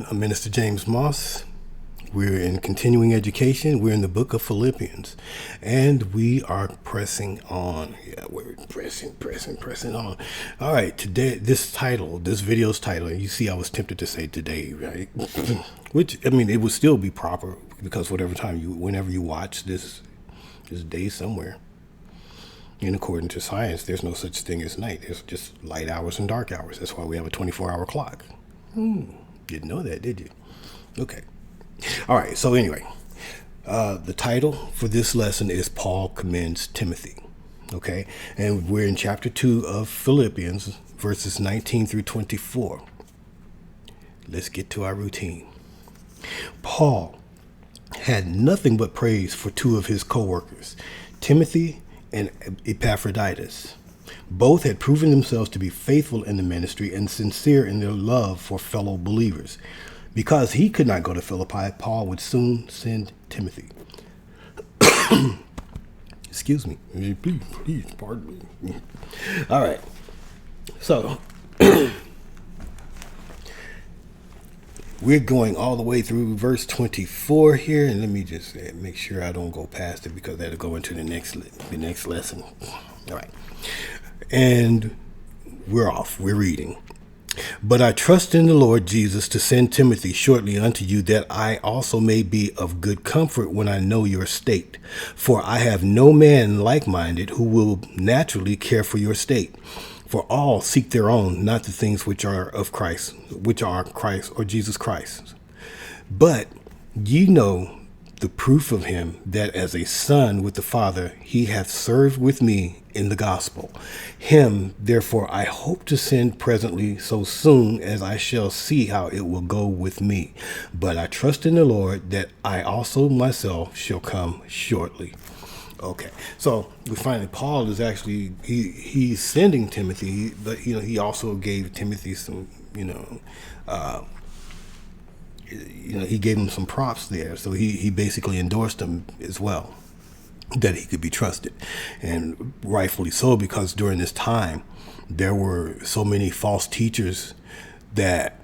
I'm Minister James Moss. We're in continuing education. We're in the book of Philippians, and we are pressing on. Yeah, we're pressing on. All right, today, this video's title, and you see I was tempted to say today, right? Which, I mean, it would still be proper because whenever you watch this day somewhere. And according to science, there's no such thing as night. There's just light hours and dark hours. That's why we have a 24-hour clock. Didn't know that, did you? Okay. All right. So anyway, the title for this lesson is Paul Commends Timothy. Okay. And we're in chapter 2 of Philippians, verses 19 through 24. Let's get to our routine. Paul had nothing but praise for two of his co-workers, Timothy and Epaphroditus. Both had proven themselves to be faithful in the ministry and sincere in their love for fellow believers. Because he could not go to Philippi, Paul would soon send Timothy. Excuse me. Please, pardon me. All right. So, we're going all the way through verse 24 here, and let me just make sure I don't go past it because that'll go into the next lesson. All right. And we're off. We're reading. But I trust in the Lord Jesus to send Timothy shortly unto you, that I also may be of good comfort when I know your state. For I have no man like-minded who will naturally care for your state. For all seek their own, not the things which are of Christ, or Jesus Christ. But ye know the proof of him, that as a son with the Father, he hath served with me in the gospel. Him, therefore, I hope to send presently, so soon as I shall see how it will go with me. But I trust in the Lord that I also myself shall come shortly. Okay, so we find that Paul is actually, he's sending Timothy, but, he also gave Timothy some, he gave him some props there. So he basically endorsed him as well, that he could be trusted. And rightfully so, because during this time, there were so many false teachers that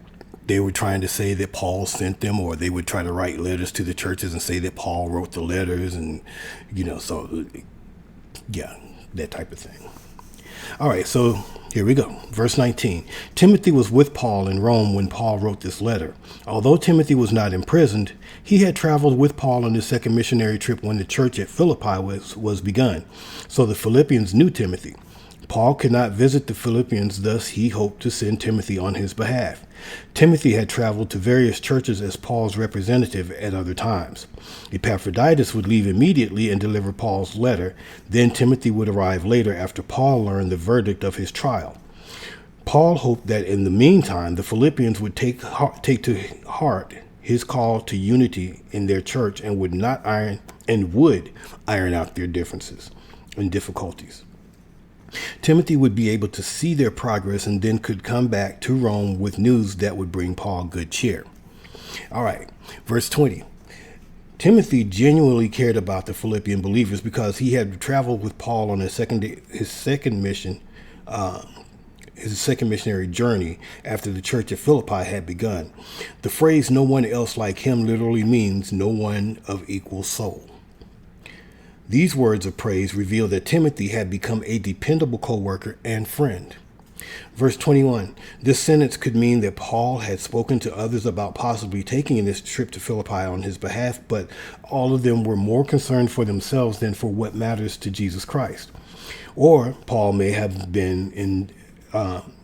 they were trying to say that Paul sent them, or they would try to write letters to the churches and say that Paul wrote the letters, and, so, yeah, that type of thing. All right, so here we go. Verse 19. Timothy was with Paul in Rome when Paul wrote this letter. Although Timothy was not imprisoned, he had traveled with Paul on his second missionary trip when the church at Philippi was begun. So the Philippians knew Timothy. Paul could not visit the Philippians, thus he hoped to send Timothy on his behalf. Timothy had traveled to various churches as Paul's representative at other times. Epaphroditus would leave immediately and deliver Paul's letter. Then Timothy would arrive later after Paul learned the verdict of his trial. Paul hoped that in the meantime, the Philippians would take to heart his call to unity in their church and would iron out their differences and difficulties. Timothy would be able to see their progress and then could come back to Rome with news that would bring Paul good cheer. All right, verse 20. Timothy genuinely cared about the Philippian believers because he had traveled with Paul on his second missionary journey after the church at Philippi had begun. The phrase "no one else like him" literally means no one of equal soul. These words of praise reveal that Timothy had become a dependable co-worker and friend. Verse 21. This sentence could mean that Paul had spoken to others about possibly taking this trip to Philippi on his behalf, but all of them were more concerned for themselves than for what matters to Jesus Christ. Or Paul may have been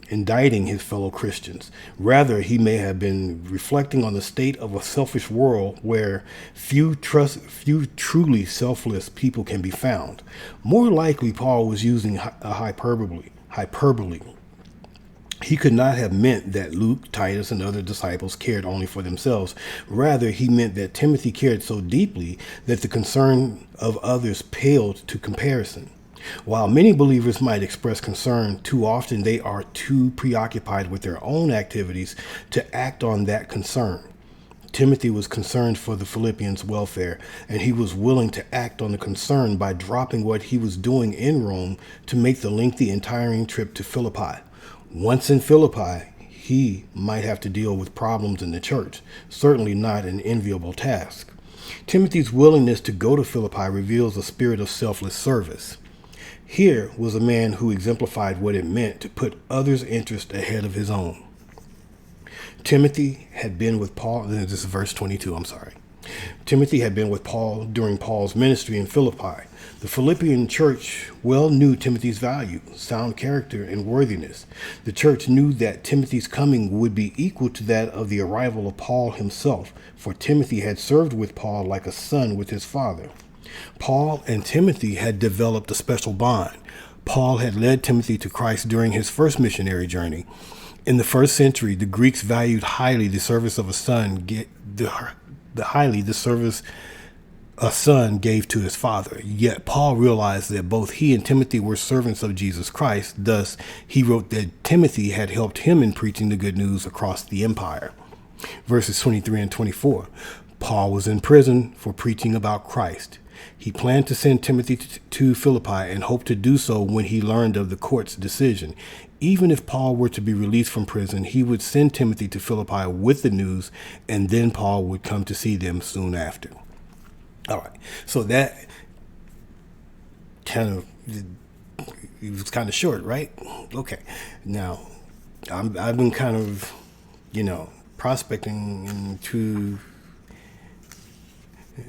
indicting his fellow Christians. Rather, he may have been reflecting on the state of a selfish world where few truly selfless people can be found. More likely, Paul was using a hyperbole. He could not have meant that Luke, Titus, and other disciples cared only for themselves. Rather, he meant that Timothy cared so deeply that the concern of others paled to comparison. While many believers might express concern, too often they are too preoccupied with their own activities to act on that concern. Timothy was concerned for the Philippians' welfare, and he was willing to act on the concern by dropping what he was doing in Rome to make the lengthy and tiring trip to Philippi. Once in Philippi, he he might have to deal with problems in the church, certainly not an enviable task. Timothy's willingness to go to Philippi reveals a spirit of selfless service. Here was a man who exemplified what it meant to put others' interest ahead of his own. Timothy had been with Paul, this is verse 22, I'm sorry. Timothy had been with Paul during Paul's ministry in Philippi. The Philippian church well knew Timothy's value, sound character, and worthiness. The church knew that Timothy's coming would be equal to that of the arrival of Paul himself, for Timothy had served with Paul like a son with his father. Paul and Timothy had developed a special bond. Paul had led Timothy to Christ during his first missionary journey. In the first century, the Greeks valued highly the service of a son, the service a son gave to his father. Yet Paul realized that both he and Timothy were servants of Jesus Christ. Thus, he wrote that Timothy had helped him in preaching the good news across the empire. Verses 23 and 24. Paul was in prison for preaching about Christ. He planned to send Timothy to Philippi and hoped to do so when he learned of the court's decision. Even if Paul were to be released from prison, he would send Timothy to Philippi with the news, and then Paul would come to see them soon after. All right, so that it was kind of short, right? Okay, now I've been kind of, prospecting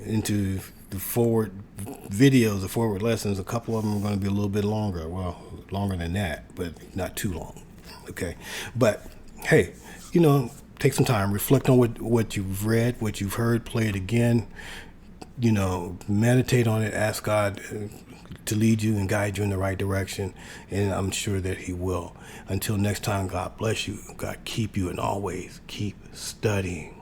into the forward videos, the forward lessons. A couple of them are going to be a little bit longer. Well, longer than that, but not too long. Okay. But hey, take some time, reflect on what you've read, what you've heard, play it again, meditate on it, ask God to lead you and guide you in the right direction. And I'm sure that he will. Until next time, God bless you. God keep you, and always keep studying.